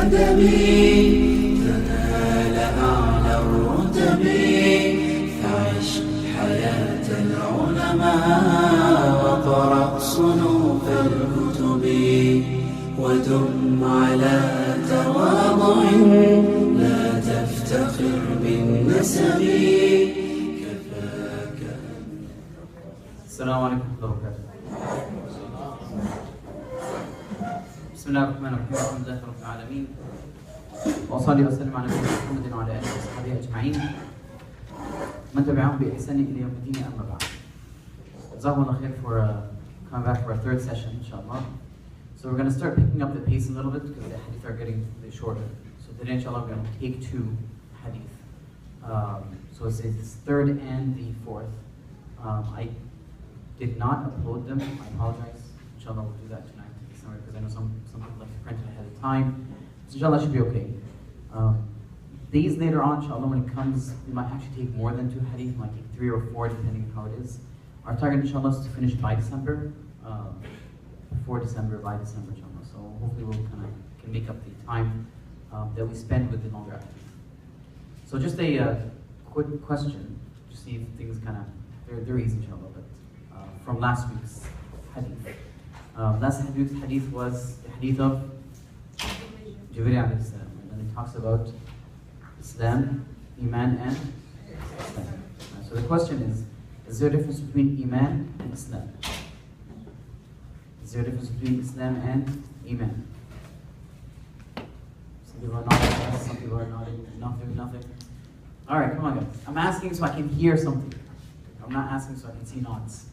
الندم تنال أعلى الرتب فعش حياة العلماء وقرأ صنوف الكتب ودم على تواضع لا تفتخر بالنسب كفاك. السلام عليكم ورحمة الله وبركاته. بسم الله الرحمن الرحيم، الحمد لله رب العالمين، وأصلي وسلم على نبينا محمد وعلى آله وصحبه أجمعين من تبعهم بإحسان إلى يوم الدين، أما بعد. جزاكم الله خير for coming back for our third session, inshallah. So we're going to start picking up the pace a little bit because the hadith are getting a bit shorter. So today, inshallah, we're going to take two hadith. So it's third and the fourth. I did not upload them. I apologize. Inshallah, we'll do that tonight because I know some people like to print it ahead of time. So inshallah, should be okay. Days later on, inshallah, when it comes, we might actually take more than two hadith. We might take 3 or 4, depending on how it is. Our target, inshallah, is to finish by December. Before December, by December, inshallah. So hopefully we'll can make up the time that we spend with the longer hadith. So just a quick question, to see if things they're easy, inshallah, but from last week's hadith. Last hadith was the hadith of Jibreel alayhi salam, and it talks about Islam, Iman, and Islam. So the question is there a difference between Iman and Islam? Is there a difference between Islam and Iman? Some people are nodding yes, some people are nodding nothing. Alright, come on guys. I'm asking so I can hear something. I'm not asking so I can see nods.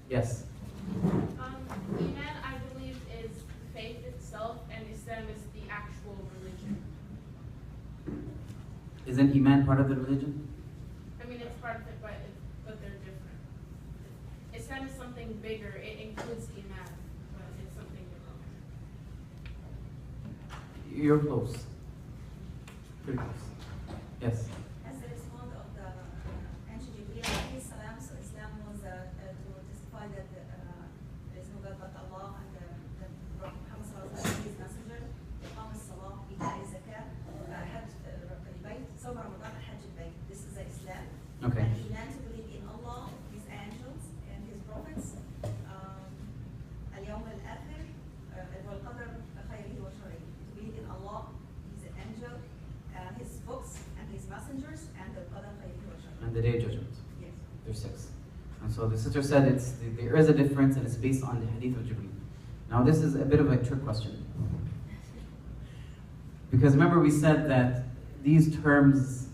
Yes? Iman, I believe, is faith itself, and Islam is the actual religion. Isn't Iman part of the religion? I mean, it's part of it, but they're different. Islam is something bigger. It includes Iman, but it's something different. You're close. Pretty close. Yes? As a response of the ancient Jibreel alayhi salam, so Islam was to testify that there is no God but Allah, and the Prophet Muhammad sallallahu alaihi wasallam is his messenger. Iqam as-salah, Ita az-zakah, Hajj al-bayt, Sawm Ramadan, Hajj al-bayt. This is Islam. Okay. And Iman, to believe in Allah, His angels, and His prophets. Al-Yawm al-Akhir, wal-Qadr khayrihi wa sharrihi. To believe in Allah, His angel, His books, and His messengers, and the Qadr khayrihi wa sharrihi. And the Day of Judgment. Yes. There's 6. And so the sister said there is a difference, and it's based on the hadith of Jibreel. Now this is a bit of a trick question. Because remember we said that these terms,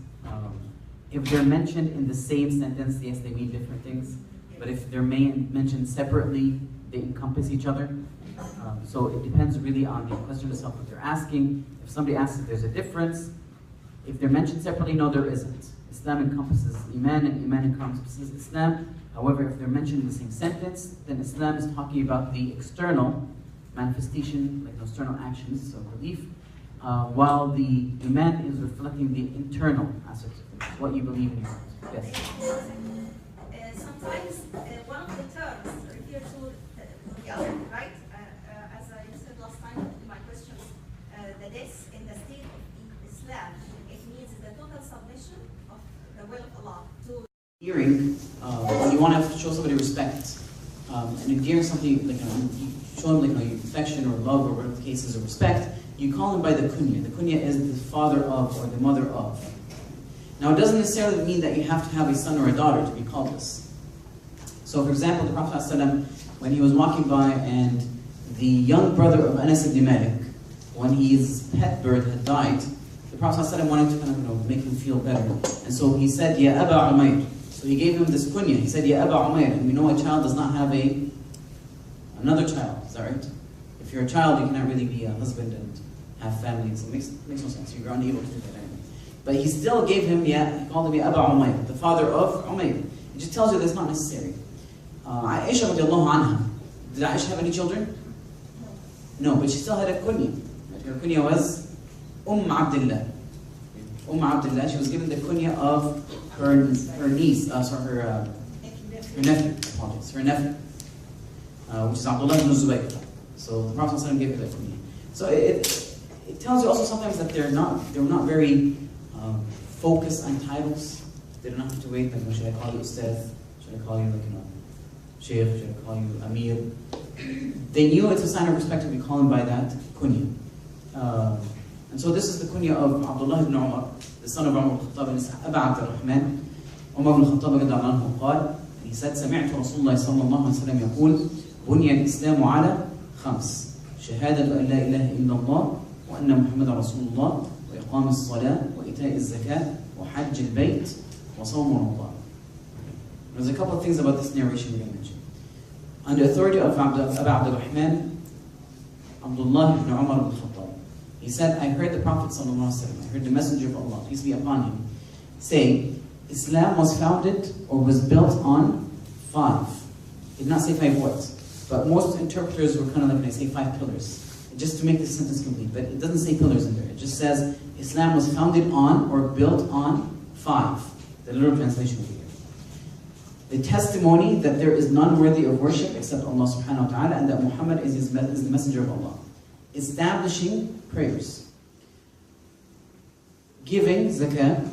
if they're mentioned in the same sentence, yes, they mean different things. But if they're mentioned separately, they encompass each other. So it depends really on the question itself, what they're asking. If somebody asks if there's a difference, if they're mentioned separately, no, there isn't. Islam encompasses Iman, and Iman encompasses Islam. However, if they're mentioned in the same sentence, then Islam is talking about the external manifestation, like the external actions, so belief, while the Iman is reflecting the internal aspects of things, what you believe in your heart. Yes? Sometimes one of the terms refer to the other, right? As I said last time in my questions, the death in the state of Islam, it means the total submission of the will of Allah to Endearing, when you want to show somebody respect, and endearing something, like you show them like affection or love or whatever the case is, or respect, you call him by the kunya. The kunya is the father of or the mother of. Now it doesn't necessarily mean that you have to have a son or a daughter to be called this. So for example, the Prophet ﷺ, when he was walking by and the young brother of Anas ibn Malik, when his pet bird had died, the Prophet ﷺ wanted to make him feel better. And so he said, Ya Aba Umayr. So he gave him this kunya. He said, Ya Aba Umayr. And we know a child does not have another child. Is that right? If you're a child, you cannot really be a husband and have family. So it makes no sense. You're unable to do that anyway. But he still gave him, he called him Ya Aba Umayr, the father of Umayr. It just tells you that's not necessary. Aisha radiallahu anha. Did Aisha have any children? No, but she still had a kunya. Her kunya was Abdullah. Abdullah, she was given the kunya of her niece, her nephew, apologies, her nephew, which is Abdullah ibn Zubayr. So the Prophet ﷺ gave her that kunya. So it tells you also sometimes that they're not very focused on titles. They don't have to wait, like, should I call you Ustad? Should I call you, like, Sheikh? Should I call you Amir? They knew it's a sign of respect to be called by that kunya. And so this is the kunya of Abdullah ibn Umar, the son of Umar al-Khattab, and it's Aba Abd al-Rahman. Umar ibn al-Khattab رضي الله عنه قال, he said, سمعت رسول الله صلى الله عليه وسلم يقول بني الإسلام على 5 شهادة أن لا إله إلا الله وأن محمد رسول الله وإقام الصلاة وإيتاء الزكاة وحج البيت وصوم رمضان. There's a couple of things about this narration we're going to mention. On the authority of Aba Abd al-Rahman, Abdullah ibn Umar al-Khattab, he said, I heard the Prophet ﷺ, I heard the Messenger of Allah, peace be upon him, say, Islam was founded or was built on 5. He did not say 5 words, but most interpreters were kind of like when they say 5 pillars, just to make the sentence complete. But it doesn't say pillars in there. It just says Islam was founded on or built on 5. The literal translation over here. The testimony that there is none worthy of worship except Allah subhanahu wa ta'ala, and that Muhammad is the messenger of Allah. Establishing prayers, giving zakah,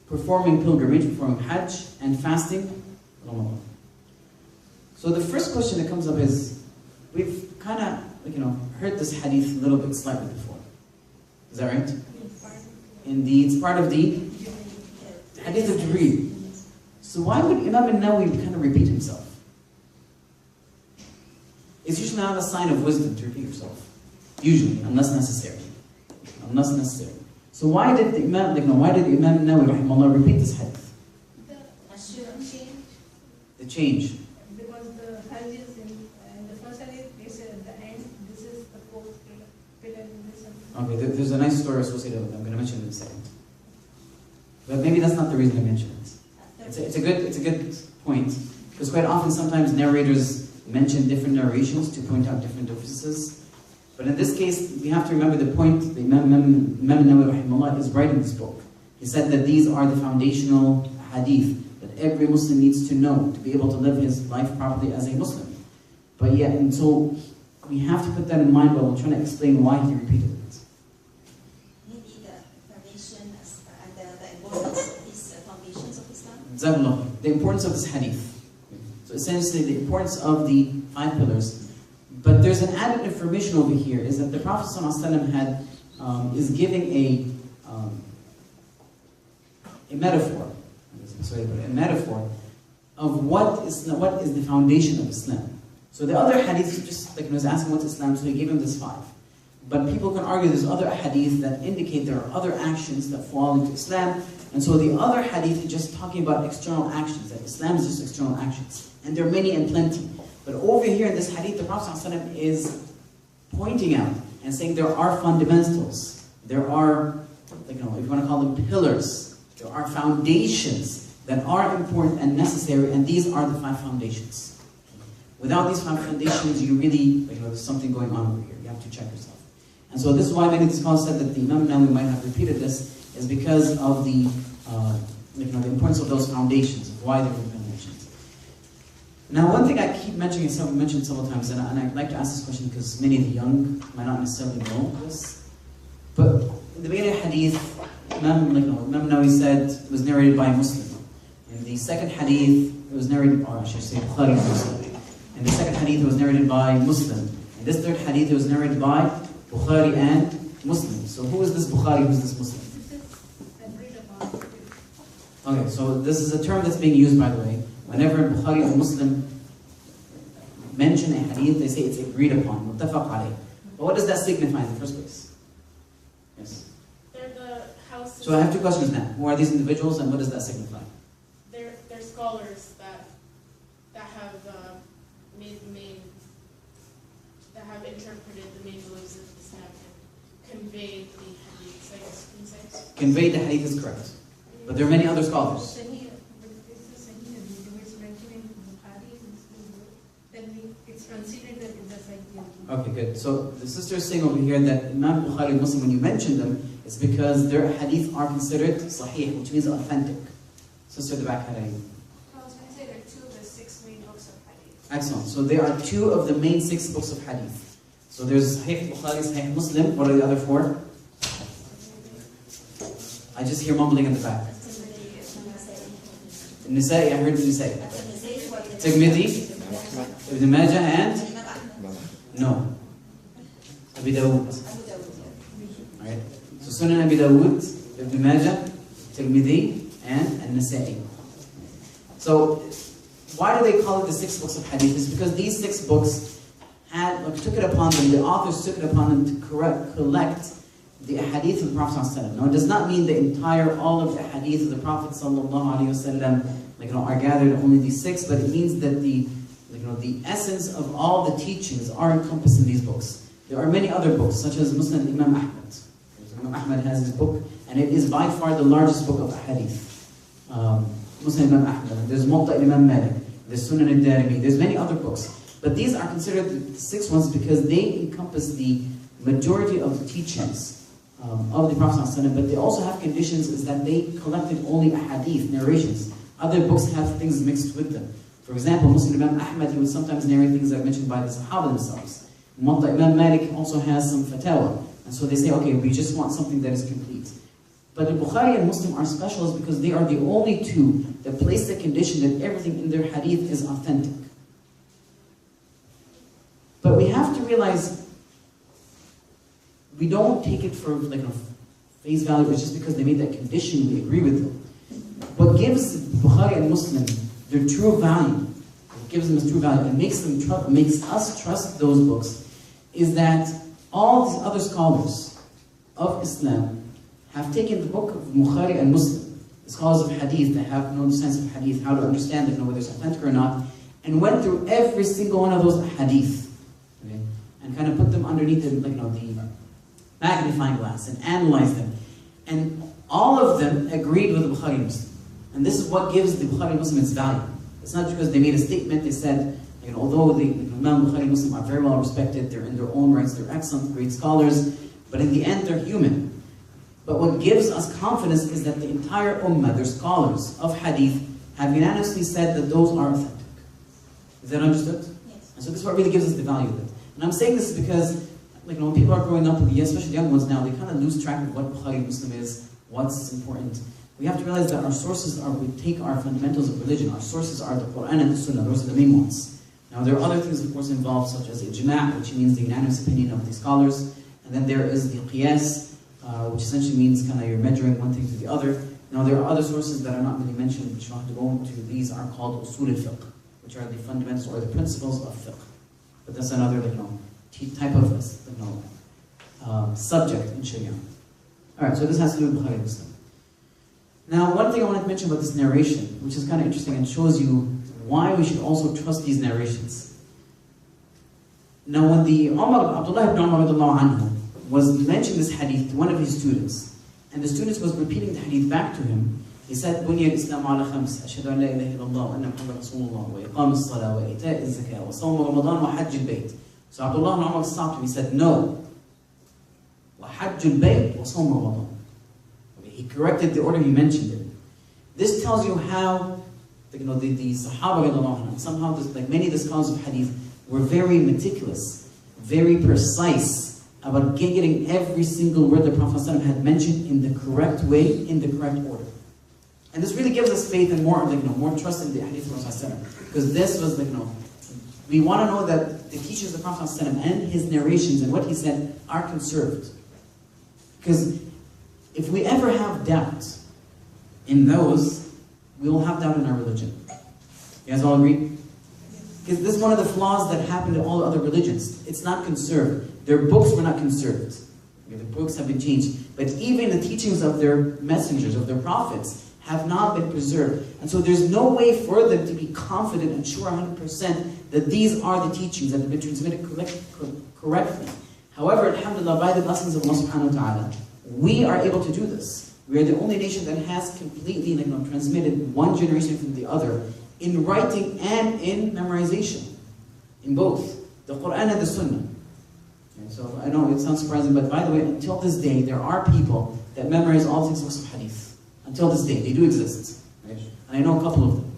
performing pilgrimage, performing hajj, and fasting Ramadan. So the first question that comes up is, we've kind of heard this hadith a little bit slightly before. Is that right? Indeed, it's part of the hadith of Jibreel. So why would Imam Nawawi kind of repeat himself? It's usually not a sign of wisdom to repeat yourself. Usually, unless necessary. Unless necessary. So why did the Imam Nawawi rahimahullah repeat this hadith? The change. Because the hadith in the first hadith, they said at the end, this is the 4th pillar in this. Okay, there's a nice story associated with it. I'm going to mention it in a second. But maybe that's not the reason I mentioned it. It's a good point, because quite often sometimes narrators mention different narrations to point out different differences. But in this case, we have to remember the point that Imam Nawawi rahimahullah is writing this book. He said that these are the foundational hadith that every Muslim needs to know to be able to live his life properly as a Muslim. But yet, and so we have to put that in mind while we're trying to explain why he repeated it. Maybe the foundation and the importance of these foundations of Islam. The importance of this hadith. So essentially the importance of the 5 pillars. But there's an added information over here, is that the Prophet ﷺ is giving a metaphor, a metaphor of what is the foundation of Islam. So the other hadith, just like he was asking what's Islam, so he gave him this 5. But people can argue there's other hadith that indicate there are other actions that fall into Islam. And so the other hadith is just talking about external actions, that Islam is just external actions. And there are many and plenty. But over here in this hadith, the Prophet ﷺ is pointing out and saying there are fundamentals. There are, if you want to call them pillars, there are foundations that are important and necessary, and these are the 5 foundations. Without these 5 foundations, you really, there's something going on over here. You have to check yourself. And so this is why many of the scholars said that the Imam Nawawi might have repeated this, is because of the importance of those foundations, of why they were mentioned. Now, one thing I keep mentioning, mentioned several times, and I'd like to ask this question because many of the young might not necessarily know this, but in the beginning of hadith, Imam Nawawi said it was narrated by a Muslim. In the second hadith, it was narrated, or I should say, Bukhari and Muslim. In the second hadith, it was narrated by Muslim. In this third hadith, it was narrated by Bukhari and Muslim. So who is this Bukhari, who is this Muslim? Okay, so this is a term that's being used, by the way. Whenever Bukhari or Muslim mention a hadith, they say it's agreed upon, muttafaq alayh. But what does that signify in the first place? Yes? They're the houses. So I have 2 questions now. Who are these individuals and what does that signify? They're scholars that have that have interpreted the main beliefs of Islam and conveyed the hadiths, I guess you can say. Conveyed the hadith is correct. But there are many other scholars. Okay, good. So the sister is saying over here that Imam Bukhari and Muslim, when you mention them, it's because their hadith are considered sahih, which means authentic. Sister at the back had a... I was going to say they're 2 of the 6 main books of hadith. Excellent. So there are 2 of the main 6 books of hadith. So there's Sahih Bukhari, Sahih Muslim. What are the other 4? I just hear mumbling in the back. Nisa'i, I heard Nisa'i. Tirmidhi, Ibn Majah, and? No. Abi Dawood. Alright. So Sunan Abi Dawood, Ibn Majah, Tirmidhi, and Nisa'i. So, why do they call it the 6 books of Hadith? It's because these 6 books took it upon them, the authors took it upon them to collect the Hadith of the Prophet ﷺ. Now, it does not mean all of the Hadith of the Prophet ﷺ, are gathered in only these 6, but it means that the essence of all the teachings are encompassed in these books. There are many other books, such as Musnad Imam Ahmed. Imam Ahmed has his book, and it is by far the largest book of Hadith. Musnad Imam Ahmed. There's Muwatta Imam Malik. There's Sunan al-Darimi. There's many other books. But these are considered the 6 ones because they encompass the majority of the teachings of the Prophet ﷺ, but they also have conditions is that they collected only ahadith, narrations. Other books have things mixed with them. For example, Muslim Imam Ahmed, he would sometimes narrate things that are mentioned by the Sahaba themselves. Muwatta Imam Malik also has some fatwa. And so they say, okay, we just want something that is complete. But the Bukhari and Muslim are special because they are the only 2 that place the condition that everything in their hadith is authentic. But we have to realize we don't take it for face value. It's just because they made that condition, we agree with them. What gives Bukhari and Muslim their true value, what gives them its true value, and makes us trust those books, is that all these other scholars of Islam have taken the book of Bukhari and Muslim, the scholars of Hadith that have known the sense of Hadith, how to understand it, know whether it's authentic or not, and went through every single one of those Hadith, okay, and kind of put them underneath the magnifying glass and analyzed them. And all of them agreed with the Bukhari and Muslim. And this is what gives the Bukhari and Muslim its value. It's not because they made a statement, they said, although the Imam Bukhari and Muslim are very well respected, they're in their own rights, they're excellent, great scholars, but in the end they're human. But what gives us confidence is that the entire ummah, their scholars of hadith, have unanimously said that those are authentic. Is that understood? Yes. And so this is what really gives us the value of it. And I'm saying this because when people are growing up, especially young ones now, they kind of lose track of what Bukhari and Muslim is, what's important. We have to realize that our sources we take our fundamentals of religion. Our sources are the Quran and the Sunnah. Those are the main ones. Now there are other things, of course, involved, such as ijma', which means the unanimous opinion of the scholars. And then there is the qiyas, which essentially means you're measuring one thing to the other. Now there are other sources that are not really mentioned, which we'll have to go into. These are called usul al-fiqh, which are the fundamentals or the principles of fiqh. But that's another type of subject in Sharia. Alright, so this has to do with Bukhari and Muslim. Now, one thing I wanted to mention about this narration, which is kind of interesting and shows you why we should also trust these narrations. Now, when Abdullah ibn Umar was mentioning this hadith to one of his students, and the student was repeating the hadith back to him, he said, بُنِيَ الْإِسْلَامُ عَلَى خَمْسٍ أَشْهَدُ أَنْ لَا إِلَهَ إِلَّا اللَّهُ وَأَنَّ مُحَمَّدًا رَسُولُ اللَّهِ وَإِقَامِ الصَّلَاةِ وَإِيتَاءِ الزَّكَاةِ وَصَوْمِ رَمَضَانَ وَحَجِّ الْبَيْتِ. So Abdullah ibn Umar stopped him. He said, no. وَحَجُّ الْبَيْتِ وَصَوْمِ رَمَضَانَ. He corrected the order he mentioned it. This tells you how the Sahaba, somehow many of the scholars of hadith were very meticulous, very precise about getting every single word the Prophet ﷺ had mentioned in the correct way, in the correct order. And this really gives us faith and more trust in the hadith of the Prophet ﷺ. Because this was we want to know that the teachings of the Prophet ﷺ and his narrations and what he said are conserved. Because if we ever have doubt in those, we will have doubt in our religion. You guys all agree? Because this is one of the flaws that happened to all other religions. It's not conserved. Their books were not conserved. The books have been changed. But even the teachings of their messengers, of their prophets, have not been preserved. And so there's no way for them to be confident and sure 100% that these are the teachings that have been transmitted correctly. However, alhamdulillah, by the blessings of Allah subhanahu wa ta'ala, we are able to do this. We are the only nation that has completely transmitted one generation from the other in writing and in memorization. In both the Quran and the Sunnah. And so I know it sounds surprising, but by the way, until this day, there are people that memorize all 6 books of hadith. Until this day, they do exist. Right? And I know a couple of them.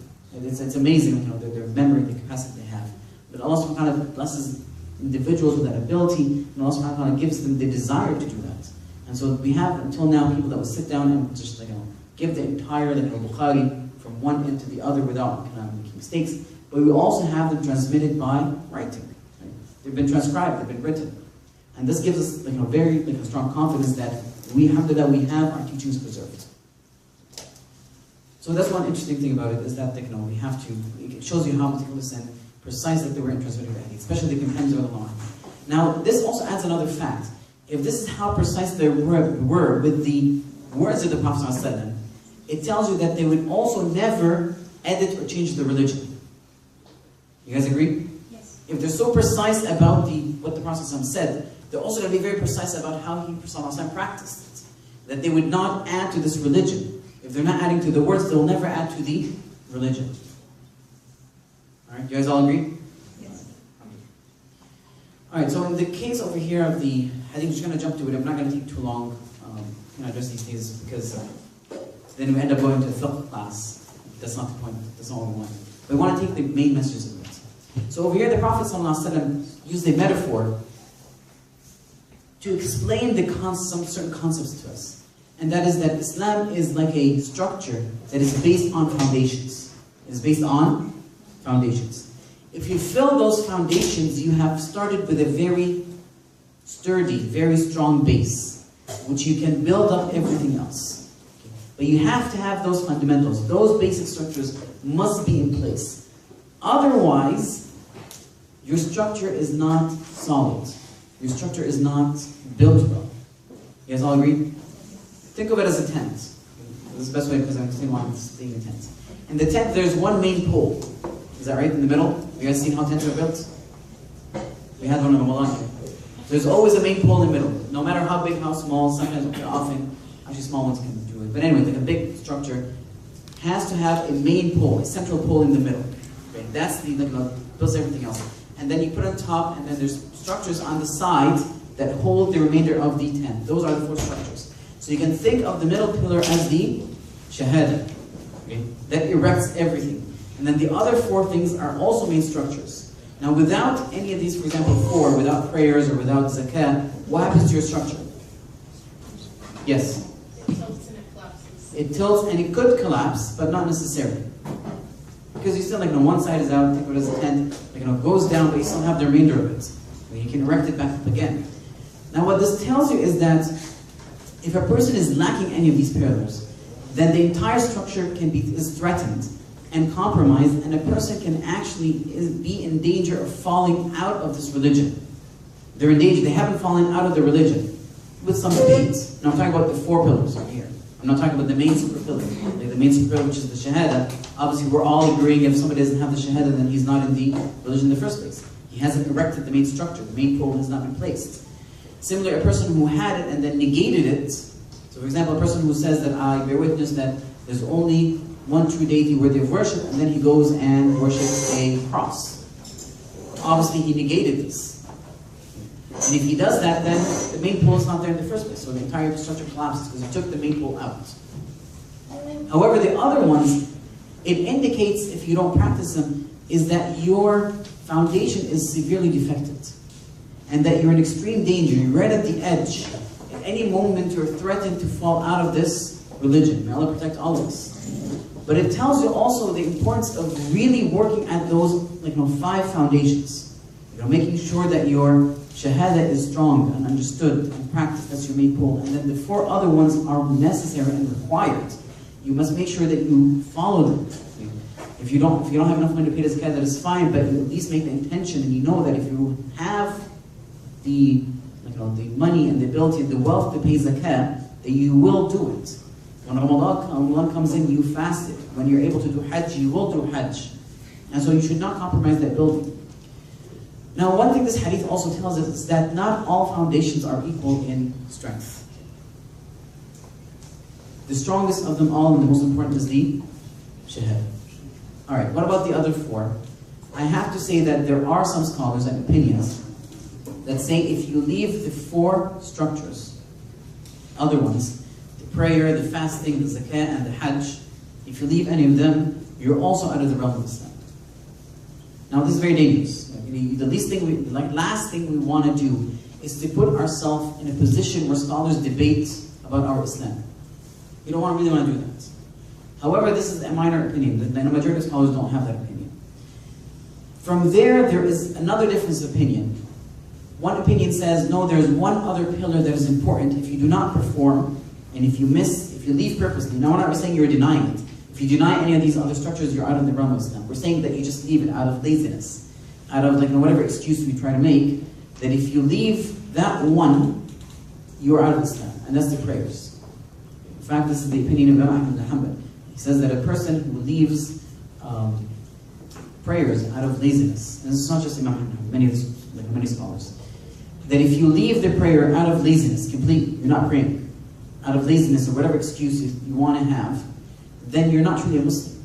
It's amazing, their memory, the capacity they have. But Allah subhanahu wa ta'ala blesses individuals with that ability, and Allah subhanahu wa ta'ala gives them the desire to do that. And so we have until now people that will sit down and just give the entire Bukhari from one end to the other without making mistakes. But we also have them transmitted by writing. Right? They've been transcribed, they've been written. And this gives us very strong confidence that we have our teachings preserved. So that's one interesting thing about it, is that we have to, it shows you how meticulous and precise that they were in transmitting the hadith, especially the companions of Allah. Now, this also adds another fact. If this is how precise they were with the words of the Prophet ﷺ, it tells you that they would also never edit or change the religion. You guys agree? Yes. If they're so precise about what the Prophet ﷺ said, they're also going to be very precise about how he ﷺ practiced it. That they would not add to this religion. If they're not adding to the words, they'll never add to the religion. Alright, you guys all agree? Yes. Alright, so in the case over here of the, I think we're just going to jump to it. I'm not going to take too long to address these things, because then we end up going to the fiqh class. That's not the point. That's not what we want. We want to take the main messages of it. So over here, the Prophet ﷺ used a metaphor to explain some certain concepts to us. And that is that Islam is like a structure that is based on foundations. It is based on foundations. If you fill those foundations, you have started with a very sturdy, very strong base, which you can build up everything else. But you have to have those fundamentals. Those basic structures must be in place. Otherwise, your structure is not solid. Your structure is not built well. You guys all agree? Think of it as a tent. This is the best way, because I understand why I'm saying a tent. In the tent, there's one main pole. Is that right? In the middle? You guys seen how tents are built? We had one in Ramadan here. There's always a main pole in the middle. No matter how big, how small, sometimes, often, actually small ones can do it. But anyway, like a big structure has to have a main pole, a central pole in the middle. Okay? That's the, builds everything else. And then you put on top, and then there's structures on the side that hold the remainder of the tent. Those are the 4 structures. So you can think of the middle pillar as the shahada. Okay? That erects everything. And then the other 4 things are also main structures. Now without any of these, for example 4, without prayers or without zakah, what happens to your structure? Yes? It tilts and it collapses. It tilts and it could collapse, but not necessarily. Because you still, one side is out, think of it as a tent, goes down, but you still have the remainder of it. You can erect it back up again. Now what this tells you is that if a person is lacking any of these pillars, then the entire structure is threatened and compromised, and a person can actually be in danger of falling out of this religion. They're in danger. They haven't fallen out of the religion with some debates. Now I'm talking about the 4 pillars over here. I'm not talking about the main super pillar. Like the main super pillar, which is the shahada. Obviously, we're all agreeing if somebody doesn't have the shahada, then he's not in the religion in the first place. He hasn't erected the main structure. The main pole has not been placed. Similarly, a person who had it and then negated it. So for example, a person who says that I bear witness that there's only one true deity worthy of worship, and then he goes and worships a cross. Obviously, he negated this. And if he does that, then the main pole is not there in the first place. So the entire structure collapses because he took the main pole out. However, the other ones, it indicates, if you don't practice them, is that your foundation is severely defective. And that you're in extreme danger. You're right at the edge. At any moment, you're threatened to fall out of this religion. May Allah protect all of us. But it tells you also the importance of really working at those 5 foundations. Making sure that your shahada is strong and understood and practiced. That's your main pole. And then the 4 other ones are necessary and required. You must make sure that you follow them. If you don't have enough money to pay the zakat, that is fine, but you at least make the intention, and you know that if you have the money and the ability and the wealth to pay zakat, that you will do it. When Ramadan comes in, you fast it. When you're able to do hajj, you will do hajj. And so you should not compromise that building. Now, one thing this hadith also tells us is that not all foundations are equal in strength. The strongest of them all and the most important is the shahada. Alright, what about the other 4? I have to say that there are some scholars and opinions that say if you leave the 4 structures, other ones, the prayer, the fasting, the zakah, and the hajj, if you leave any of them, you're also out of the realm of Islam. Now this is very dangerous. The last thing we want to do is to put ourselves in a position where scholars debate about our Islam. You don't really want to do that. However, this is a minor opinion. The majority of scholars don't have that opinion. From there is another difference of opinion. One opinion says, no, there's one other pillar that is important. If you do not perform, and if you leave purposely. Now, we're not saying you're denying it. If you deny any of these other structures, you're out of the realm of Islam. We're saying that you just leave it out of laziness, out of whatever excuse we try to make, that if you leave that one, you're out of Islam. And that's the prayers. In fact, this is the opinion of Ahmed Mohamed. He says that a person who leaves prayers out of laziness, and this is not just Imam Mohamed, many scholars, that if you leave the prayer out of laziness, completely, you're not praying, out of laziness or whatever excuse you want to have, then you're not truly a Muslim.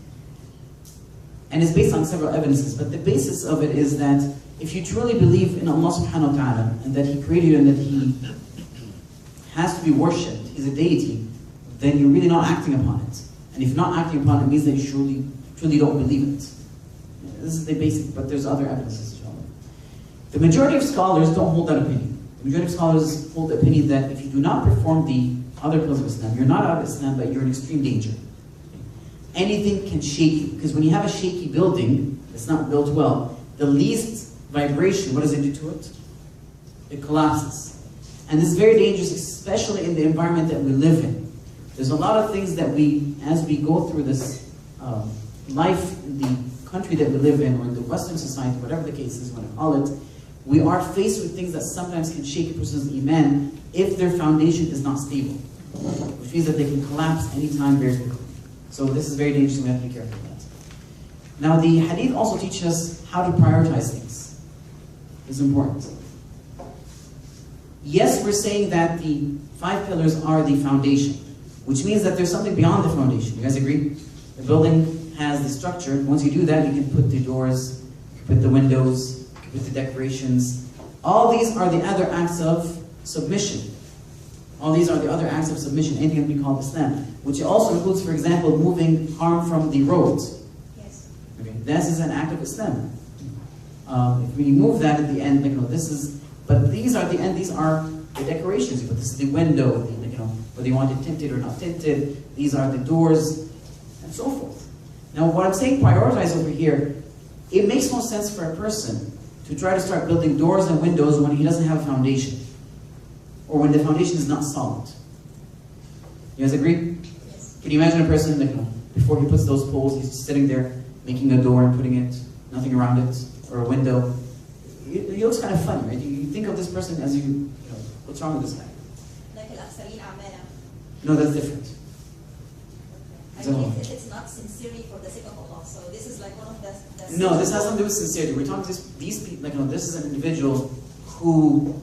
And it's based on several evidences, but the basis of it is that if you truly believe in Allah subhanahu wa ta'ala, and that He created you and that He has to be worshipped, He's a deity, then you're really not acting upon it. And if you're not acting upon it, it means that you truly don't believe it. This is the basic, but there's other evidences. The majority of scholars don't hold that opinion. The majority of scholars hold the opinion that if you do not perform the other pillars of Islam, you're not out of Islam, but you're in extreme danger. Anything can shake you, because when you have a shaky building that's not built well, the least vibration, what does it do to it? It collapses. And this is very dangerous, especially in the environment that we live in. There's a lot of things that as we go through this life in the country that we live in, or in the Western society, whatever the case is, when I call it, we are faced with things that sometimes can shake a person's iman if their foundation is not stable, which means that they can collapse anytime very quickly. So this is very dangerous, and we have to be careful of that. Now the Hadith also teaches us how to prioritize things. It's important. Yes, we're saying that the 5 pillars are the foundation, which means that there's something beyond the foundation. You guys agree? The building has the structure. Once you do that, you can put the doors, you can put the windows, with the decorations. All these are the other acts of submission. All these are the other acts of submission, anything that we call Islam, which also includes, for example, moving harm from the road. Yes. Okay, this is an act of Islam. If we move that at the end, but these are the end. These are the decorations. But this is the window, whether you want it tinted or not tinted. These are the doors, and so forth. Now, what I'm saying, prioritize over here. It makes no sense for a person to try to start building doors and windows when he doesn't have a foundation, or when the foundation is not solid. You guys agree? Yes. Can you imagine a person before he puts those poles, he's just sitting there making a door and putting it, nothing around it, or a window? It looks kind of funny, right? You think of this person as what's wrong with this guy? Like al-Aksarin A'mala. No, that's different. I mean, it's not sincerely for the sake of Allah. So this is like one of the no, this has nothing to do with sincerity. We're talking these people. This is an individual who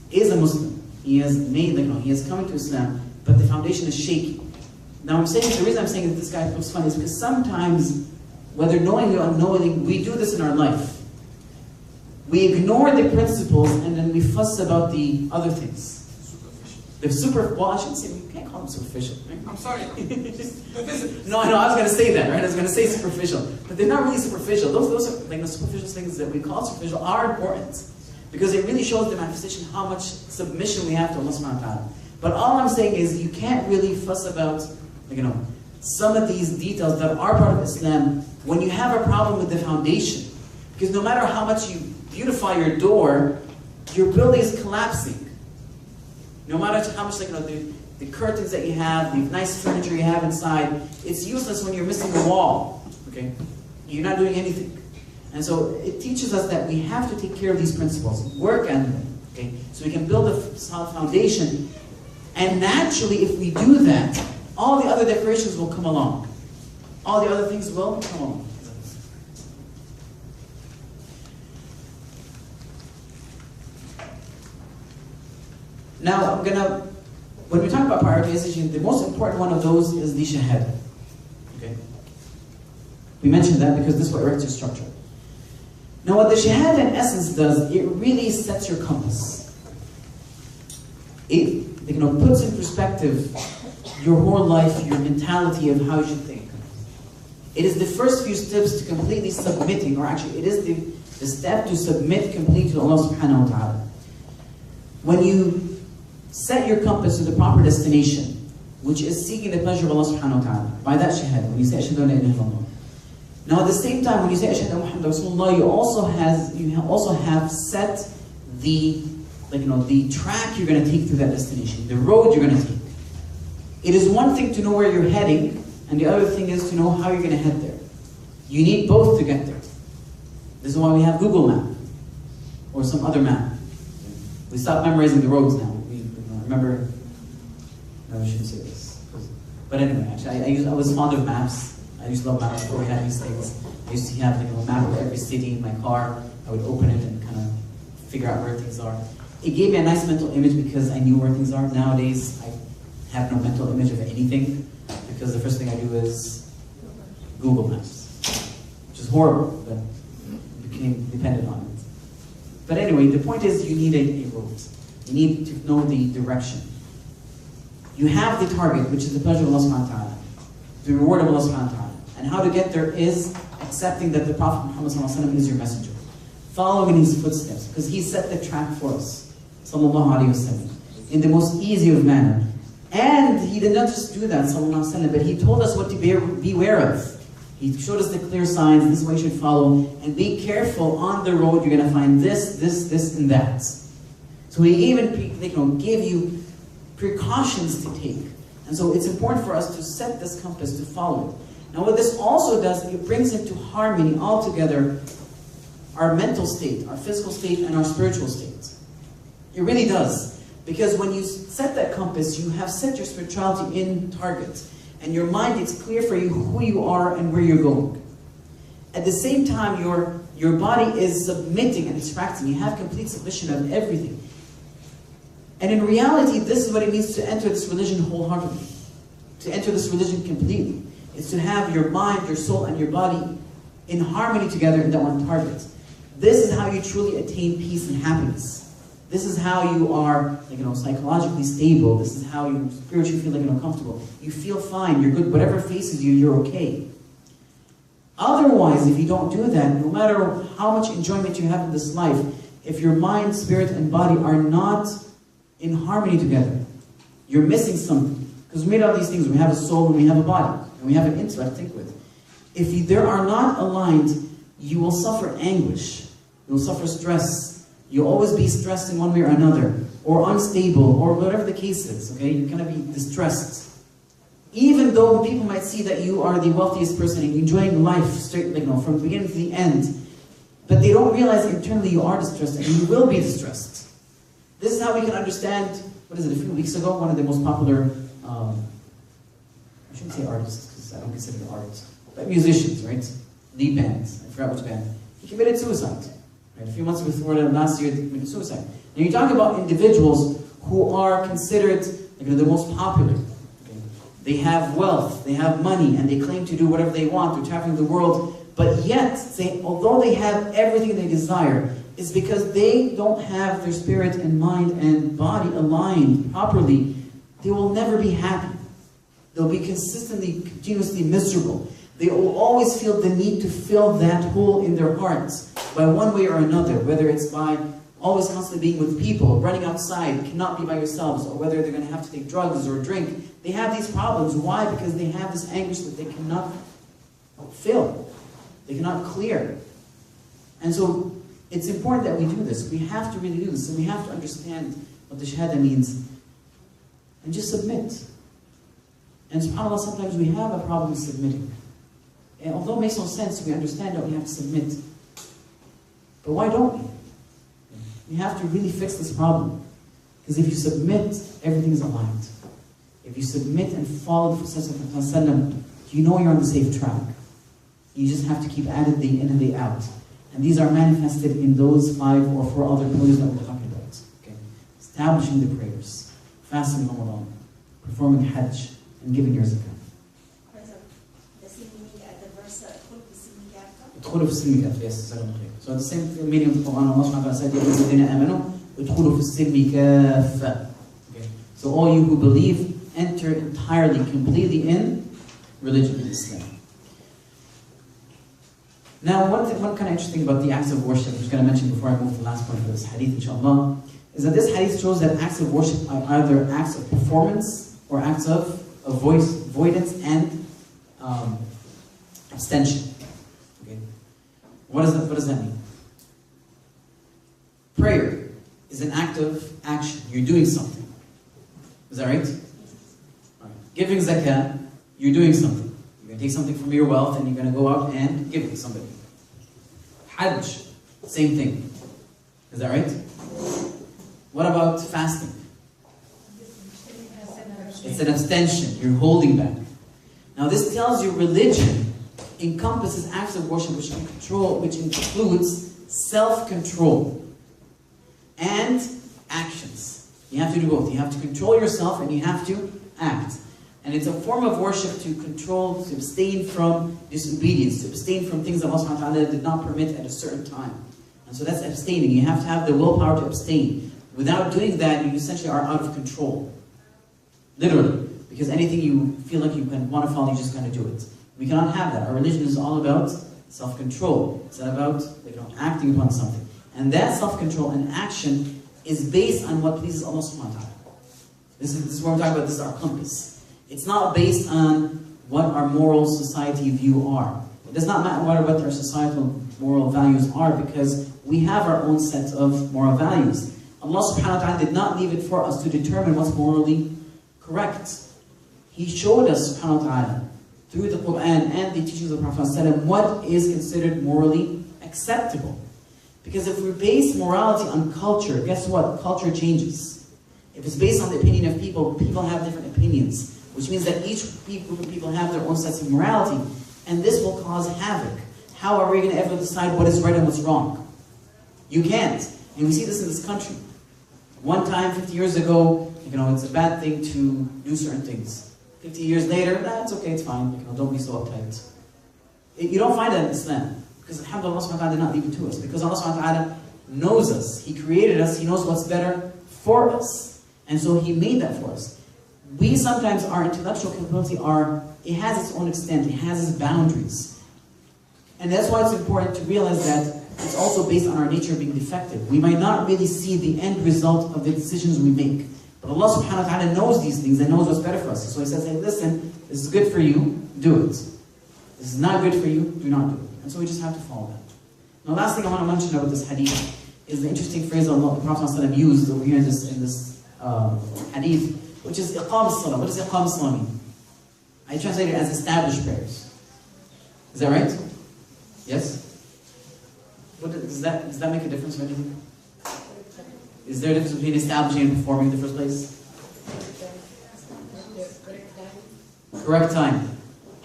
is a Muslim. He has made, he has come into Islam, but the foundation is shaky. Now I'm saying, the reason I'm saying that this guy looks funny is because sometimes, whether knowingly or unknowingly, we do this in our life. We ignore the principles and then we fuss about the other things. Well, I shouldn't say, you can't call them superficial, right? I'm sorry. No, I was going to say that, right? I was going to say superficial. But they're not really superficial. Those are, the superficial things that we call superficial are important. Because it really shows the manifestation how much submission we have to Allah subhanahu wa ta'ala. But all I'm saying is, you can't really fuss about, some of these details that are part of Islam when you have a problem with the foundation. Because no matter how much you beautify your door, your building is collapsing. No matter how much, the curtains that you have, the nice furniture you have inside, it's useless when you're missing the wall. Okay, you're not doing anything, and so it teaches us that we have to take care of these principles, work on them. Okay, so we can build a solid foundation, and naturally, if we do that, all the other decorations will come along. All the other things will come along. Now, when we talk about prioritization, the most important one of those is the shahada. Okay? We mentioned that because this is what erects your structure. Now, what the shahada in essence does, it really sets your compass. It puts in perspective your whole life, your mentality of how you should think. It is the first few steps to completely submitting, or actually it is the step to submit completely to Allah subhanahu wa ta'ala. When you set your compass to the proper destination, which is seeking the pleasure of Allah subhanahu wa ta'ala, by that shahada, when you say ashhadu an la ilaha illallah. Now at the same time, when you say ashhadu anna Muhammadan Rasulullah, you also have set the track you're going to take through that destination, the road you're going to take. It is one thing to know where you're heading, and the other thing is to know how you're going to head there. You need both to get there. This is why we have Google Map, or some other map. We stopped memorizing the roads now. Remember, no, I shouldn't say this. But anyway, actually, I was fond of maps. I used to love maps before we had these things. I used to have a map of every city in my car. I would open it and kind of figure out where things are. It gave me a nice mental image because I knew where things are. Nowadays, I have no mental image of anything because the first thing I do is Google Maps, which is horrible, but I became dependent on it. But anyway, the point is you need a road. You need to know the direction. You have the target, which is the pleasure of Allah subhanahu wa ta'ala, the reward of Allah subhanahu wa ta'ala. And how to get there is accepting that the Prophet Muhammad sallallahu alaihi wasallam is your messenger. Following in his footsteps, because he set the track for us, sallallahu alaihi wasallam, in the most easy of manner. And he did not just do that, sallallahu alaihi wasallam, but he told us what to beware of. He showed us the clear signs, this is what you should follow, and be careful on the road, you're going to find this, and that. So he even gave you precautions to take. And so it's important for us to set this compass, to follow it. Now what this also does, it brings into harmony altogether our mental state, our physical state, and our spiritual state. It really does. Because when you set that compass, you have set your spirituality in target. And your mind, it's clear for you who you are and where you're going. At the same time, your body is submitting and it's practicing. You have complete submission of everything. And in reality, this is what it means to enter this religion wholeheartedly. To enter this religion completely. It's to have your mind, your soul, and your body in harmony together in that one target. This is how you truly attain peace and happiness. This is how you are, psychologically stable. This is how you spiritually feel, comfortable. You feel fine, you're good. Whatever faces you, you're okay. Otherwise, if you don't do that, no matter how much enjoyment you have in this life, if your mind, spirit, and body are not in harmony together, you're missing something. Because we made all these things. We have a soul and we have a body. And we have an intellect to think with. If they are not aligned, you will suffer anguish. You will suffer stress. You'll always be stressed in one way or another, or unstable, or whatever the case is, okay? You're going to be distressed. Even though people might see that you are the wealthiest person and enjoying life straight, from the beginning to the end, but they don't realize internally you are distressed, and you will be distressed. This is how we can understand, a few weeks ago, one of the most popular, I shouldn't say artists, because I don't consider it art, but musicians, right? Lead bands, I forgot which band. He committed suicide. A few months before last year, they committed suicide. Now you talk about individuals who are considered the most popular. Okay? They have wealth, they have money, and they claim to do whatever they want, they're traveling the world, but yet, although they have everything they desire, it's because they don't have their spirit and mind and body aligned properly. They will never be happy. They'll be continuously miserable. They will always feel the need to fill that hole in their hearts by one way or another, whether it's by always constantly being with people, running outside, cannot be by yourselves, or whether they're going to have to take drugs or drink. They have these problems. Why? Because they have this anguish that they cannot fill. They cannot clear. And so it's important that we do this. We have to really do this. And we have to understand what the Shahada means and just submit. And subhanAllah, sometimes we have a problem submitting. And although it makes no sense, we understand that we have to submit. But why don't we? We have to really fix this problem. Because if you submit, everything is aligned. If you submit and follow the footsteps of the Prophet, you know you're on the safe track. You just have to keep at it day in and day out. And these are manifested in those 5 or 4 other pillars that we're talking about. Okay? Establishing the prayers, fasting Ramadan, performing Hajj, and giving your zakah. Yes, so the same meaning of the Quran, Allah subhanahu wa ta'ala said, okay. So all you who believe, enter entirely, completely in religion, in Islam. Now, one kind of interesting about the acts of worship, which I'm going to mention before I move to the last point of this hadith, inshallah, is that this hadith shows that acts of worship are either acts of performance or acts of avoidance and abstention. Okay? What does that mean? Prayer is an act of action. You're doing something. Is that right? Giving zakah, you're doing something. You're going to take something from your wealth and you're going to go out and give it to somebody. Hajj, same thing. Is that right? What about fasting? It's an abstention. You're holding back. Now this tells you religion encompasses acts of worship which includes self-control and actions. You have to do both. You have to control yourself and you have to act. And it's a form of worship to control, to abstain from disobedience, to abstain from things that Allah subhanahu wa ta'ala did not permit at a certain time. And so that's abstaining. You have to have the willpower to abstain. Without doing that, you essentially are out of control. Literally. Because anything you feel like you want to follow, you're just going to do it. We cannot have that. Our religion is all about self-control. It's not about acting upon something. And that self-control and action is based on what pleases Allah subhanahu wa ta'ala. This is what we're talking about. This is our compass. It's not based on what our moral society view are. It does not matter what our societal moral values are because we have our own set of moral values. Allah subhanahu wa ta'ala did not leave it for us to determine what's morally correct. He showed us subhanahu wa ta'ala through the Quran and the teachings of the Prophet what is considered morally acceptable. Because if we base morality on culture, guess what? Culture changes. If it's based on the opinion of people, people have different opinions. Which means that each group of people have their own sets of morality. And this will cause havoc. How are we going to ever decide what is right and what's wrong? You can't. And we see this in this country. One time, 50 years ago, it's a bad thing to do certain things. 50 years later, it's okay, it's fine. Don't be so uptight. You don't find that in Islam. Because alhamdulillah, Allah subhanahu wa ta'ala did not leave it to us. Because Allah subhanahu wa ta'ala knows us. He created us. He knows what's better for us. And so He made that for us. We sometimes, our intellectual capability it has its own extent, it has its boundaries. And that's why it's important to realize that it's also based on our nature being defective. We might not really see the end result of the decisions we make. But Allah subhanahu wa ta'ala knows these things and knows what's better for us. So He says, hey, listen, this is good for you, do it. This is not good for you, do not do it. And so we just have to follow that. Now, last thing I want to mention about this hadith is the interesting phrase that the Prophet ﷺ used over here in this hadith, which is iqam as-salah. What does iqam as-salah mean? I translate it as established prayers. Is that right? Yes? Does that make a difference or anything? Is there a difference between establishing and performing in the first place? Correct time.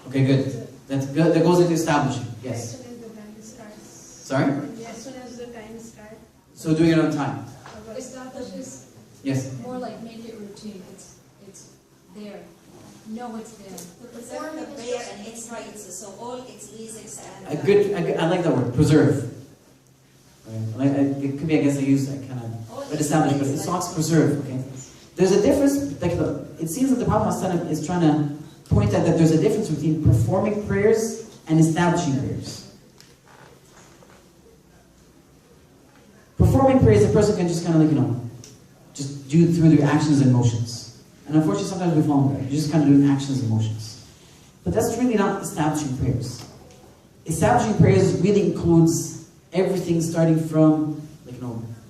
Okay, good. That goes into establishing. Yes. As soon as the time starts. Sorry? As soon as the time starts. So doing it on time. Establishes Yes. more like make it routine. It's there. No, it's there. To preserve the prayer and its rights, so all its basics and... I like that word, preserve. It could be, I guess I use that kind of, but establish, but it talks preserve, okay? There's a difference, it seems that the Prophet ﷺ is trying to point out that there's a difference between performing prayers and establishing prayers. Performing prayers, a person can just kind of just do through their actions and motions. And unfortunately, sometimes we fall into that. You're just kind of doing actions and motions. But that's really not establishing prayers. Establishing prayers really includes everything starting from,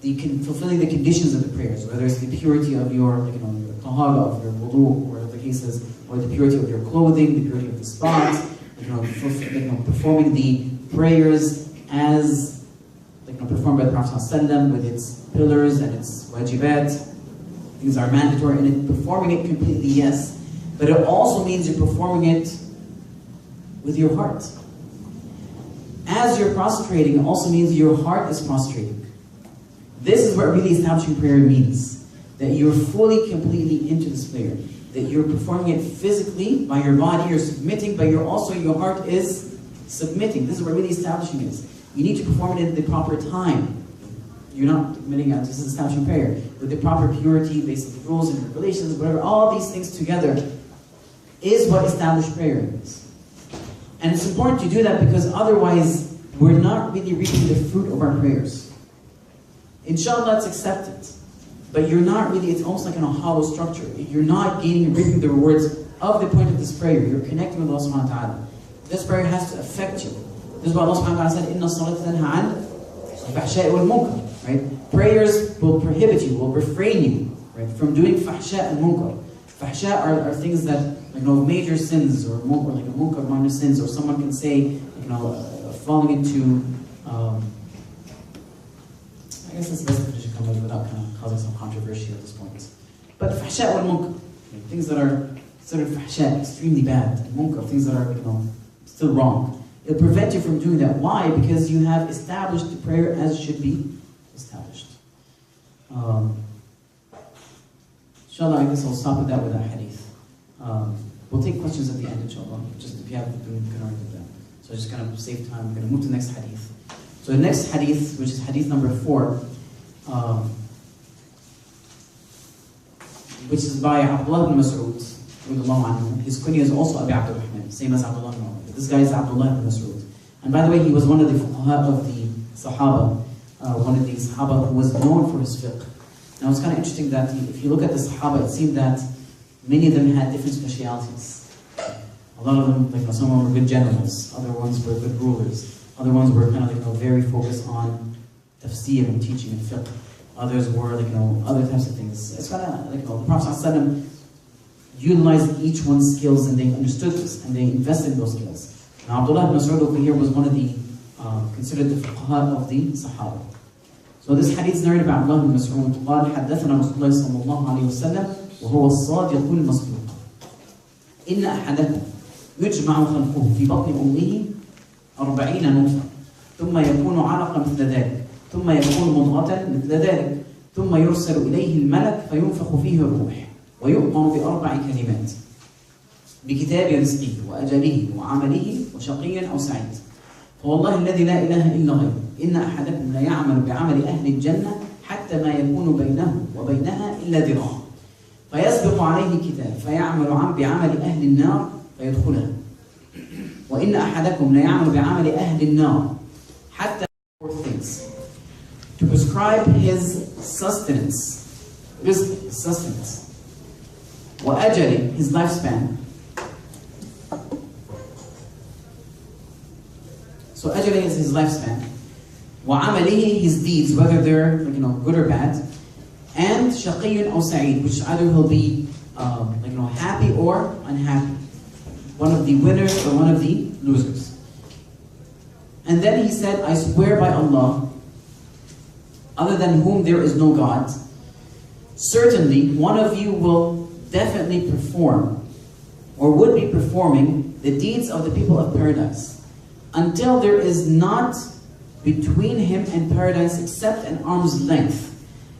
fulfilling the conditions of the prayers, whether it's the purity of your, your tahara, of your wudu, or whatever the case is, or the purity of your clothing, the purity of the spot, performing the prayers as, performed by the Prophet ﷺ with its pillars and its wajibat. These are mandatory, and performing it completely, yes, but it also means you're performing it with your heart. As you're prostrating, it also means your heart is prostrating. This is what really establishing prayer means. That you're fully, completely into this prayer. That you're performing it physically, by your body, you're submitting, but your heart is submitting. This is what really establishing is. You need to perform it at the proper time. You're not committing out, this is establishing prayer. With the proper purity, based on the rules and regulations, whatever, all these things together is what established prayer is. And it's important to do that because otherwise we're not really reaping the fruit of our prayers. Inshallah, it's accepted. But you're not really, it's almost like in a hollow structure. You're not reaping the rewards of the point of this prayer. You're connecting with Allah subhanahu wa ta'ala. This prayer has to affect you. This is why Allah subhanahu wa ta'ala said, Inna salat tanha an fahsha'i wal munkar. Right? Prayers will prohibit you, will refrain you, right, from doing fahsha and munkar. Fahsha are things that, major sins, or like a munkar, minor sins, or someone can say, falling into, I guess that's the best definition to come with without kind of causing some controversy at this point. But fahsha wal munkar, things that are considered fahsha, extremely bad, and munkar, things that are, still wrong. It'll prevent you from doing that. Why? Because you have established the prayer as it should be established. Inshallah, I guess I'll stop with that hadith. We'll take questions at the end, inshallah. Just if you have to do, you can already do that. So just kind of save time. I'm going to move to the next hadith. So the next hadith, which is hadith number 4, which is by Abdullah ibn Mas'ud. His kunya is also Abi Abdurrahman, same as Abdullah ibn Umar. This guy is Abdullah ibn Mas'ud. And by the way, he was one of the fuqaha of the Sahaba, one of the Sahaba who was known for his fiqh. Now it's kind of interesting that if you look at the Sahaba, it seemed that many of them had different specialities. A lot of them, some of them were good generals, other ones were good rulers, other ones were kind of very focused on tafsir and teaching and fiqh. Others were other types of things. It's kind of the Prophet ﷺ utilized each one's skills, and they understood this and they invested in those skills. Now Abdullah ibn Mas'ud over here was one of the considered the fuqaha of the Sahaba. So this hadith is narrated by Abdullah ibn Mas'ud. قال حدثنا رسول الله صلى الله عليه وسلم وهو الصادق المصدوق إن أحدكم يجمع خلقه في بطن أمه 40 نطفة ثم يكون علقة مثل ذلك ثم يكون مضغة مثل ذلك ثم يرسل إليه الملك فينفخ فيه الروح ويؤمر ب4 كلمات بكتاب رزقه وأجله وعمله وشقي أو سعيد فوالله الذي لا إله إلا غيره إن أحدكم لا يعمل بعمل أهل الجنة حتى ما يكون بينه وبينها إلا ذراع فيسبق عليه كتاب فيعمل بعمل أهل النار فيدخلها وإن أحدكم لا يعمل بعمل أهل النار حتى things to prescribe his sustenance وأجله his lifespan. So ajali is his lifespan. وعمله his deeds, whether they're good or bad. And shaqiyun or sa'id, which either he'll be happy or unhappy. One of the winners or one of the losers. And then he said, I swear by Allah, other than whom there is no God, certainly one of you will definitely perform or would be performing the deeds of the people of paradise until there is not between him and paradise except an arm's length.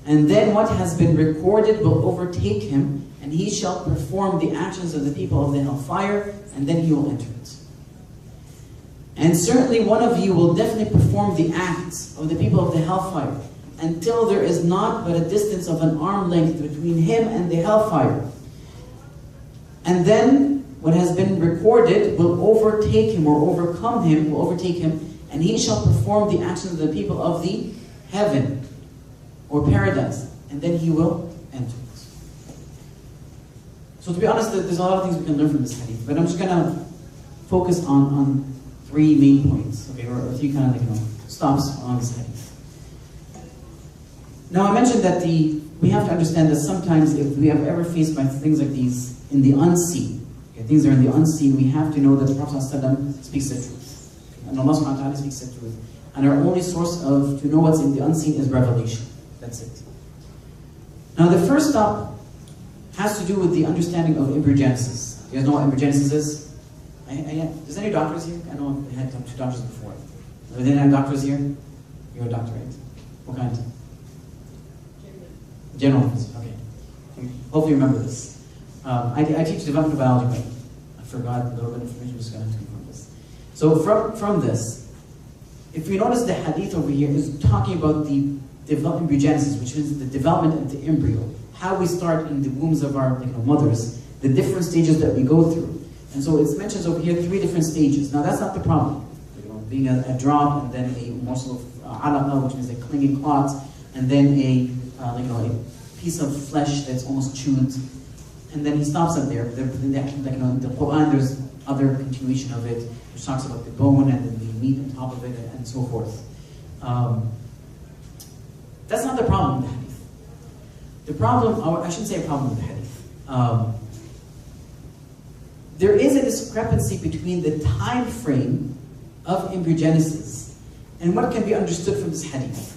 And then what has been recorded will overtake him, and he shall perform the actions of the people of the hellfire, and then he will enter it. And certainly one of you will definitely perform the acts of the people of the hellfire until there is not but a distance of an arm length between him and the hellfire. And then what has been recorded will overtake him or overcome him, will overtake him, and he shall perform the actions of the people of the heaven or paradise, and then he will enter it. So to be honest, there's a lot of things we can learn from this hadith, but I'm just going to focus on 3 main points, okay, or 3 kind of stops on this hadith. Now I mentioned that we have to understand that sometimes if we have ever faced by things like these in the unseen, okay, things that are in the unseen, we have to know that the Prophet ﷺ speaks the truth. Okay, and Allah subhanahu wa ta'ala speaks the truth. And our only source to know what's in the unseen is revelation. That's it. Now the first stop has to do with the understanding of embryogenesis. You guys know what embryogenesis is? Is there any doctors here? I know I had 2 doctors before. Are there any doctors here? You're a doctor, right? What kind? General physics, okay. Hopefully you remember this. I teach developmental biology, but I forgot a little bit of information. I'm just going to have to confirm this. So from this, if you notice the hadith over here is talking about the embryogenesis, which means the development of the embryo, how we start in the wombs of our mothers, the different stages that we go through. And so it mentions over here 3 different stages. Now that's not the problem. being a drop, and then a morsel of alaqa, which means a clinging clot, and then a piece of flesh that's almost chewed, and then he stops it there. In the Quran, there's other continuation of it, which talks about the bone and then the meat on top of it, and so forth. That's not the problem with the hadith. The problem, or I shouldn't say a problem with the hadith. There is a discrepancy between the time frame of embryogenesis and what can be understood from this hadith.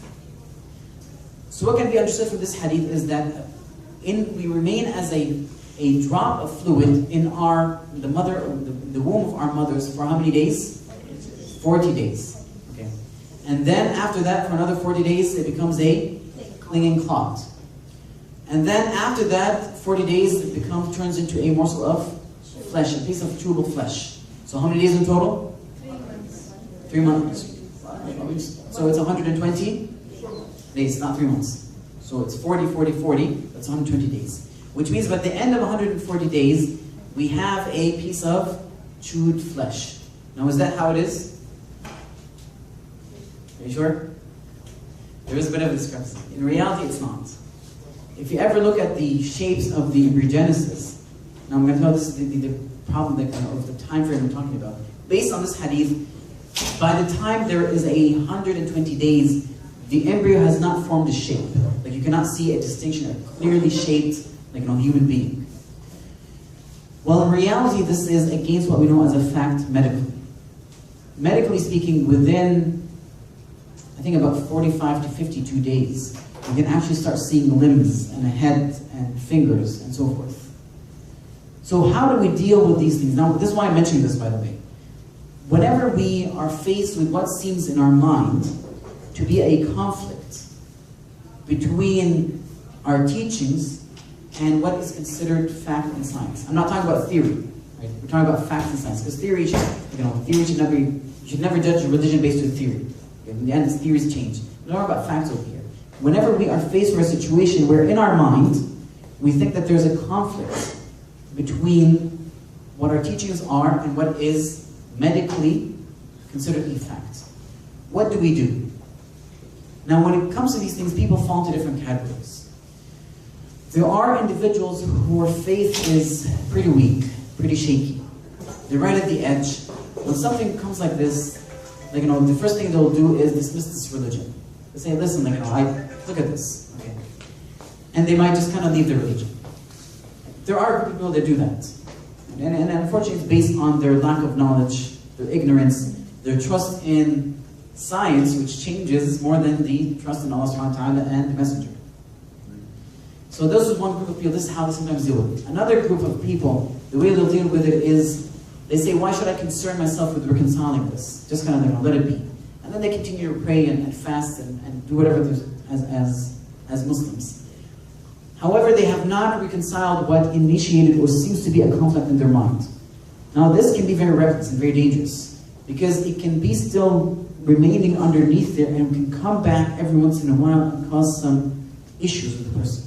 So what can be understood from this hadith is that we remain as a drop of fluid in the womb of our mothers for how many days? 40 days. Okay. And then after that, for another 40 days, it becomes a clinging clot. And then after that, 40 days, it turns into a morsel of flesh, a piece of chewable flesh. So how many days in total? 3 months. 3 months. So it's 120 days, not 3 months. So it's 40, 40, 40, that's 120 days. Which means by the end of 140 days, we have a piece of chewed flesh. Now is that how it is? Are you sure? There is a bit of a discrepancy. In reality, it's not. If you ever look at the shapes of the embryogenesis, now I'm going to tell this is the problem of the time frame I'm talking about. Based on this hadith, by the time there is 120 days, the embryo has not formed a shape. Like you cannot see a distinction, a clearly shaped, human being. Well, in reality, this is against what we know as a fact medically. Medically speaking, within, I think about 45 to 52 days, you can actually start seeing limbs and a head and fingers and so forth. So how do we deal with these things? Now, this is why I'm mentioning this, by the way. Whenever we are faced with what seems in our mind to be a conflict between our teachings and what is considered fact and science. I'm not talking about theory, right? We're talking about facts and science, because theory should never judge a religion based on theory. Okay? In the end, theories change. We're talking about facts over here. Whenever we are faced with a situation where in our mind, we think that there's a conflict between what our teachings are and what is medically considered a fact, what do we do? Now, when it comes to these things, people fall into different categories. There are individuals whose faith is pretty weak, pretty shaky. They're right at the edge. When something comes like this, the first thing they'll do is dismiss this religion. They say, listen, look at this, okay? And they might just kind of leave their religion. There are people that do that. And unfortunately, it's based on their lack of knowledge, their ignorance, their trust in science, which changes more than the trust in Allah subhanahu wa ta'ala and the Messenger. So this is one group of people, this is how they sometimes deal with it. Another group of people, the way they'll deal with it is, they say, why should I concern myself with reconciling this? Just kind of let it be. And then they continue to pray and fast and do whatever as Muslims. However, they have not reconciled what initiated or seems to be a conflict in their mind. Now this can be very reckless and very dangerous, because it can be still remaining underneath there and can come back every once in a while and cause some issues with the person.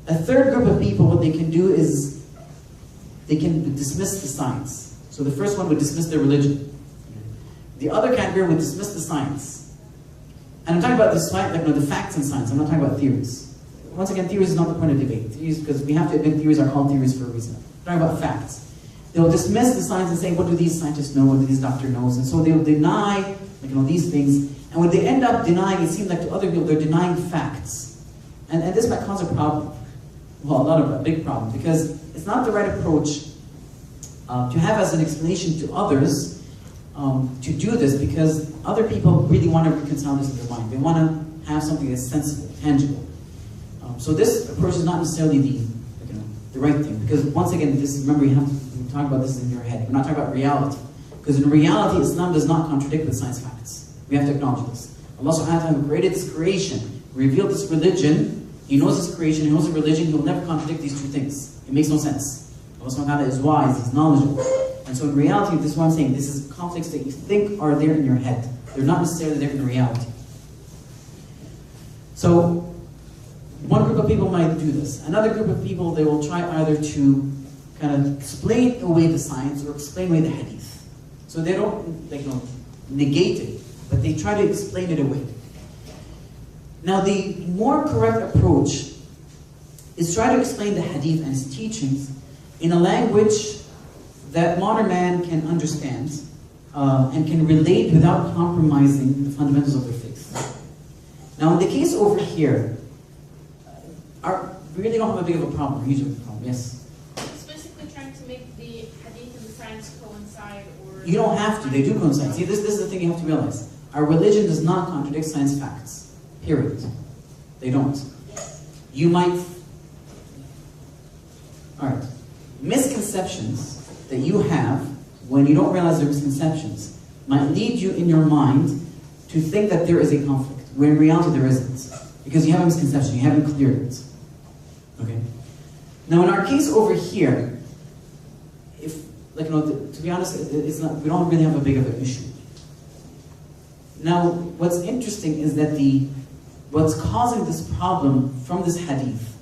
A third group of people, what they can do is they can dismiss the science. So the first one would dismiss their religion. The other category would dismiss the science. And I'm talking about the facts in science. I'm not talking about theories. Once again, theories is not the point of debate. Theories, because we have to admit theories are called theories for a reason. I'm talking about facts. They'll dismiss the science and say, what do these scientists know? What do these doctors know? And so they'll deny these things. And when they end up denying, it seems like to other people, they're denying facts. And this might cause a problem. Well, a big problem, because it's not the right approach to have as an explanation to others to do this, because other people really want to reconcile this in their mind. They want to have something that's sensible, tangible. So this approach is not necessarily the right thing, because once again, remember, you have to talk about this in your head. We're not talking about reality, because in reality, Islam does not contradict with science facts. We have to acknowledge this. Allah subhanahu wa ta'ala created this creation, revealed this religion. He knows his creation, he knows the religion, he will never contradict these two things. It makes no sense. Allah subhanahu wa ta'ala is wise, he's knowledgeable. And so in reality, this is what I'm saying, this is conflicts that you think are there in your head. They're not necessarily there in reality. So, one group of people might do this. Another group of people, they will try either to kind of explain away the science or explain away the hadith. So they don't negate it, but they try to explain it away. Now the more correct approach is try to explain the hadith and its teachings in a language that modern man can understand and can relate without compromising the fundamentals of their faith. Now in the case over here, we really don't have a big of a problem, a huge of a problem, yes? It's basically trying to make the hadith and the science coincide, or... You don't have to, they do coincide. See, this is the thing you have to realize. Our religion does not contradict science facts, period. They don't. You might... Alright. Misconceptions that you have when you don't realize they're misconceptions might lead you in your mind to think that there is a conflict, when in reality there isn't. Because you have a misconception, you haven't cleared it. Okay? Now in our case over here, to be honest, we don't really have a big of an issue. Now, what's interesting is that what's causing this problem from this hadith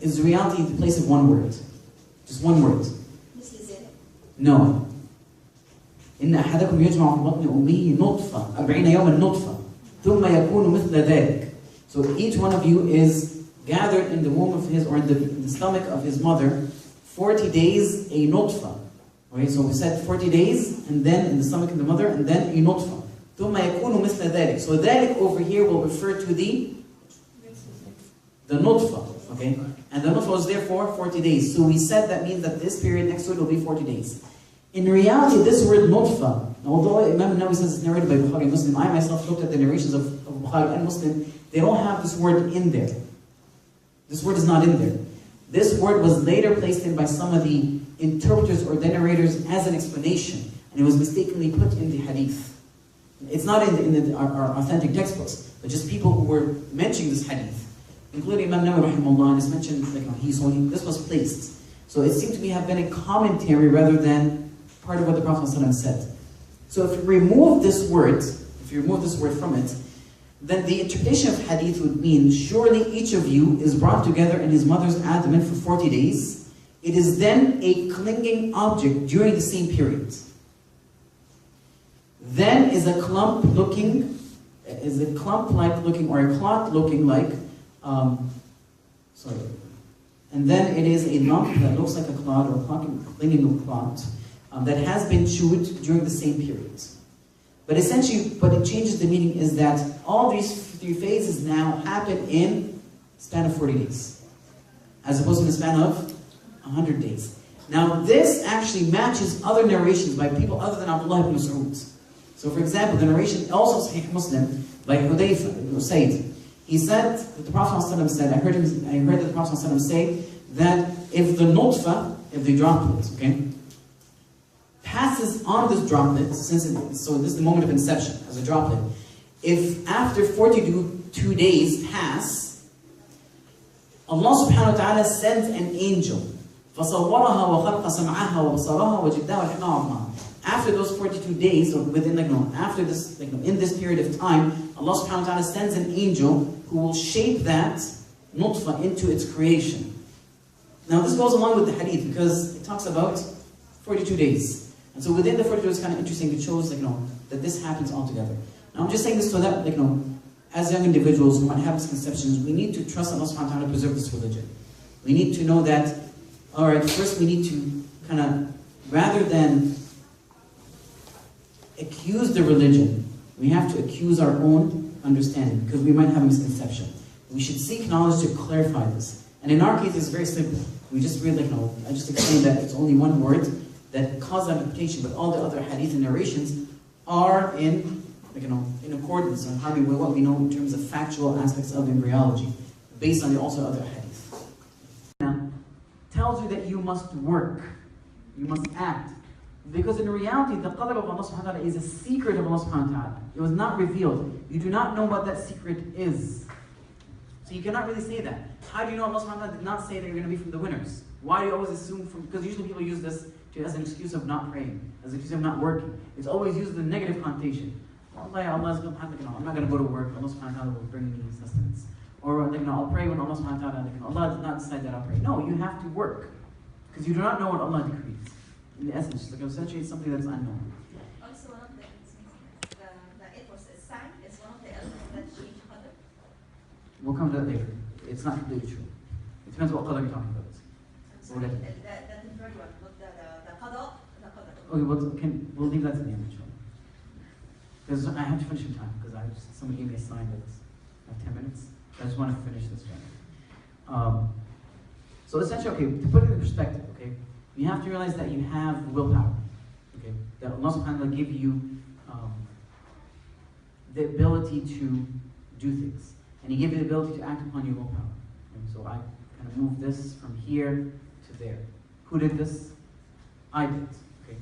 is reality in the place of one word. Just one word. No. إن أحدكم يجمع في بطن أمه نطفة 40 يوما نطفة ثم يكون مثل ذلك. So each one of you is gathered in the womb of his, or in the stomach of his mother, 40 days a nutfa. Okay, so we said 40 days, and then in the stomach of the mother, and then a nutfa. ثم يكون مثل ذلك. So ذلك over here will refer to the nutfa. Okay, and the nutfa is therefore 40 days. So we said that means that this period next to it will be 40 days. In reality, this word nutfa, although Imam Nawawi says it's narrated by Bukhari and Muslim, I myself looked at the narrations of Bukhari and Muslim, they don't have this word in there. This word is not in there. This word was later placed in by some of the interpreters or the narrators as an explanation, and it was mistakenly put in the hadith. It's not in our authentic textbooks, but just people who were mentioning this hadith, including Imam Nawawi rahimahullah, and it's mentioned this was placed. So it seemed to me have been a commentary rather than part of what the Prophet ﷺ said. So if you remove this word from it, then the interpretation of hadith would mean, surely each of you is brought together in his mother's abdomen for 40 days. It is then a clinging object during the same period. Then is a clump like looking, or a clot looking like, and then it is a lump that looks like a clot, or a clinging clot, that has been chewed during the same period. But essentially, what it changes the meaning is that all these three phases now happen in a span of 40 days, as opposed to the span of 100 days. Now, this actually matches other narrations by people other than Abdullah ibn Mas'ud. So, for example, the narration also Sahih Muslim by Hudayfa ibn Usayd. He said that the Prophet ﷺ said, I heard that the Prophet ﷺ say that if the nutfa, if the droplet, okay, passes on this droplet, so this is the moment of inception as a droplet. If after 42 days pass, Allah subhanahu wa ta'ala sends an angel. After those 42 days, or after this, in this period of time, Allah subhanahu wa ta'ala sends an angel who will shape that nutfa into its creation. Now this goes along with the hadith because it talks about 42 days. And so within the 42 days, it's kind of interesting. It shows that this happens all together. Now I'm just saying this so that as young individuals who might have misconceptions, we need to trust Allah subhanahu wa ta'ala to preserve this religion. We need to know that, alright, first we need to kind of, rather than accuse the religion, we have to accuse our own understanding, because we might have a misconception. We should seek knowledge to clarify this. And in our case, it's very simple. We just read, I just explained that it's only one word that causes that interpretation, but all the other hadith and narrations are in accordance on what we know in terms of factual aspects of embryology, based on also other hadith. Now, tells you that you must work, you must act. Because in reality, the qadr of Allah subhanahu wa ta'ala is a secret of Allah subhanahu wa ta'ala. It was not revealed. You do not know what that secret is. So you cannot really say that. How do you know Allah subhanahu wa ta'ala did not say that you're going to be from the winners? Why do you always assume because usually people use this as an excuse of not praying, as an excuse of not working. It's always used in a negative connotation. Allah is going to, I'm not going to go to work, Allah subhanahu wa ta'ala will bring me sustenance. Or I'll pray when Allah subhanahu wa ta'ala, Allah did not decide that I'll pray. No, you have to work. Because you do not know what Allah decrees. In essence, essentially it's something that's unknown. We'll come to that later. It's not completely true. It depends what qadar you're talking about. Sorry, the third one, not the qada, the qadar. Okay, we'll leave that to the end, inshallah. Because I have to finish in time, because somebody gave me a sign that I have 10 minutes. I just want to finish this one. So essentially, okay, to put it in perspective, okay, you have to realize that you have willpower, okay, that Allah subhanahu wa ta'ala give you the ability to do things, and He gave you the ability to act upon your willpower. And so I kind of moved this from here to there. Who did this? I did, okay.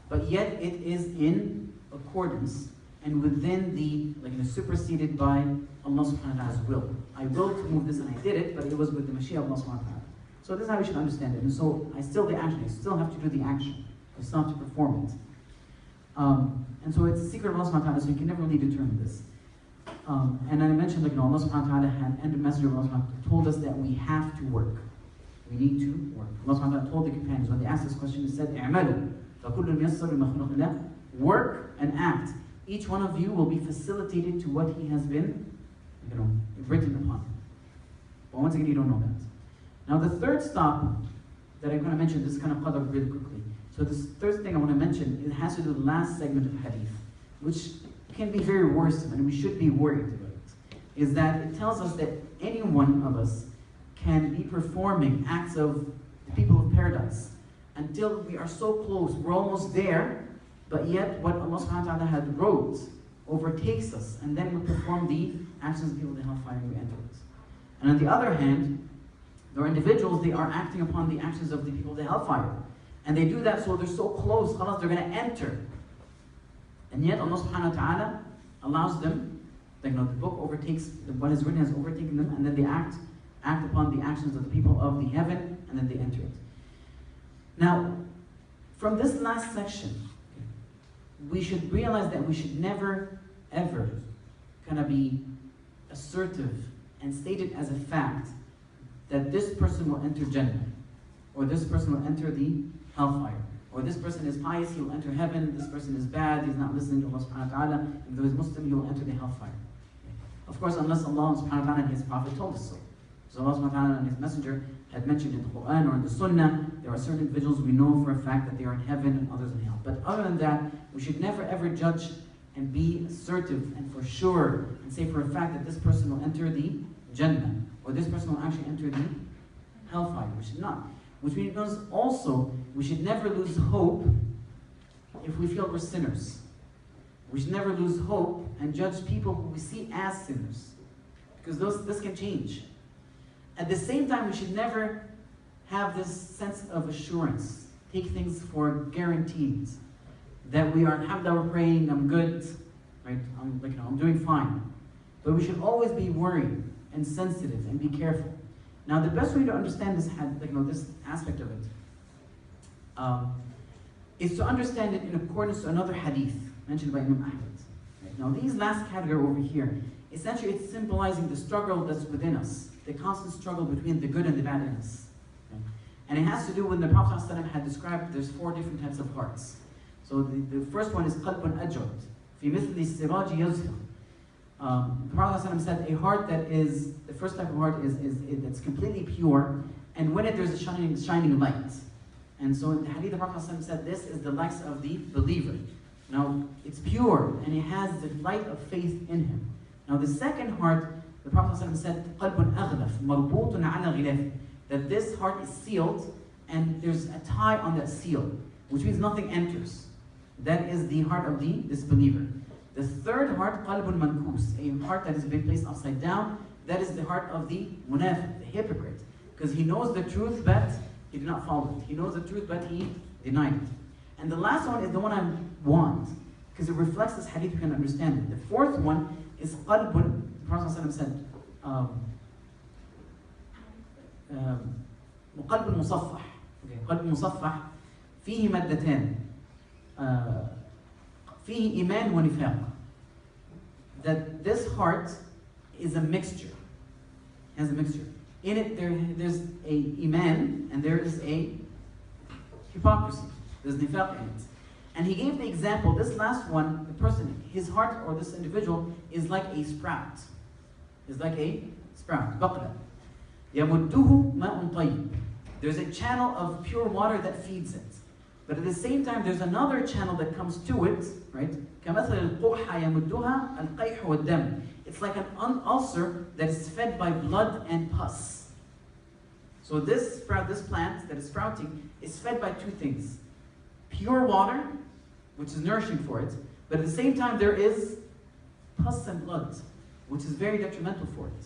But yet it is in accordance and within the, superseded by Allah subhanahu wa ta'ala's will. I willed to move this and I did it, but it was with the Mashiach of Allah subhanahu wa ta'ala. So this is how we should understand it. And so I still do the action, I still have to do the action. I still have to perform it. And so it's a secret of Allah subhanahu wa ta'ala, so you can never really determine this. And I mentioned, Allah subhanahu wa ta'ala had, and the Messenger of Allah subhanahu wa ta'ala told us that we have to work. We need to work. Allah subhanahu wa ta'ala told the companions, when they asked this question, He said, "I'malu, فَكُلٌّ يَسَّرُ لِمَا خُلِقَ لَهُ." Work and act. Each one of you will be facilitated to what he has been, written upon. But once again, you don't know that. Now the third stop that I'm going to mention, this kind of qadr really quickly. So this third thing I want to mention, it has to do with the last segment of hadith, which can be very worrisome, and we should be worried about it, is that it tells us that any one of us can be performing acts of the people of paradise until we are so close, we're almost there, but yet what Allah subhanahu wa ta'ala had wrote overtakes us, and then we perform the actions of people of the hellfire and we enter it. And on the other hand, there are individuals, they are acting upon the actions of the people of the hellfire. And they do that so they're so close, khalas, they're going to enter. And yet Allah subhanahu wa ta'ala allows them, the book overtakes, what is written has overtaken them, and then they act upon the actions of the people of the heaven, and then they enter it. Now, from this last section, we should realize that we should never, ever be assertive and state it as a fact that this person will enter Jannah, or this person will enter the hellfire, or this person is pious, he will enter heaven, this person is bad, he's not listening to Allah subhanahu wa ta'ala, and though he's Muslim, he will enter the hellfire. Of course, unless Allah subhanahu wa ta'ala and His Prophet told us so. So Allah subhanahu wa ta'ala and His Messenger had mentioned in the Quran or in the Sunnah, there are certain individuals we know for a fact that they are in heaven and others in hell. But other than that, we should never ever judge and be assertive and for sure and say for a fact that this person will enter the Jannah, or this person will actually enter the hellfire. We should not. Which means also, we should never lose hope if we feel we're sinners. We should never lose hope and judge people who we see as sinners, because this can change. At the same time, we should never have this sense of assurance, take things for guaranteed, that we are, alhamdulillah, we're praying, I'm good, right? I'm doing fine. But we should always be worried and sensitive and be careful. Now, the best way to understand this, this aspect of it, is to understand it in accordance to another hadith mentioned by Imam Ahmed. Right? Now, these last category over here, essentially it's symbolizing the struggle that's within us, the constant struggle between the good and the bad in us. Okay? And it has to do with the Prophet ﷺ had described there's 4 different types of hearts. So the first one is قلب أجود في مثل السراج يزهر. The Prophet ﷺ said a heart that is, the first type of heart is that's completely pure, and when there's a shining light. And so in the hadith, the Prophet ﷺ said this is the likes of the believer. Now, it's pure, and it has the light of faith in him. Now, the second heart, the Prophet ﷺ said, قَلْبٌ أَغْلَفٌ مَرْبُوطٌ عَلَى غِلَافٍ, that this heart is sealed, and there's a tie on that seal, which means nothing enters. That is the heart of the disbeliever. The third heart, قَلْبٌ مَنْكُوس, a heart that has been placed upside down, that is the heart of the munafiq, the hypocrite. Because he knows the truth, but he did not follow it. He knows the truth, but he denied it. And the last one is the one I want, because it reflects this hadith, you can understand it. The fourth one is قَلْبٌ, the Prophet ﷺ said, قَلْبٌ مُصَفَّح. قَلْبٌ مُصَفَّح فيه مادتان فيه إيمان ونفاق. That this heart is a mixture. It has a mixture. In it, there's a iman and there is a hypocrisy. There's nifaq in it. And he gave the example, this last one, the person, his heart or this individual is like a sprout. It's like a sprout, بقلة. يمده ماء طيب. There's a channel of pure water that feeds it. But at the same time, there's another channel that comes to it, right? كمثل القرحة يمدها القيح والدم. It's like an ulcer that is fed by blood and pus. So this sprout, this plant that is sprouting, is fed by two things. Pure water, which is nourishing for it, but at the same time there is pus and blood, which is very detrimental for it.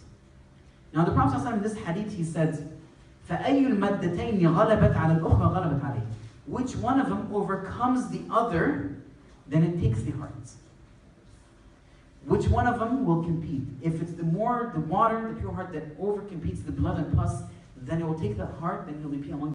Now the Prophet ﷺ in this hadith, he said, فَأَيُّ الْمَدَّتَيْنِ غَلَبَتْ عَلَى الْأُخْرَى غَلَبَتْ عَلَيْهِ. Which one of them overcomes the other, then it takes the heart. Which one of them will compete? If it's the water, the pure heart that overcompetes the blood and pus, then it will take the heart, then it will be among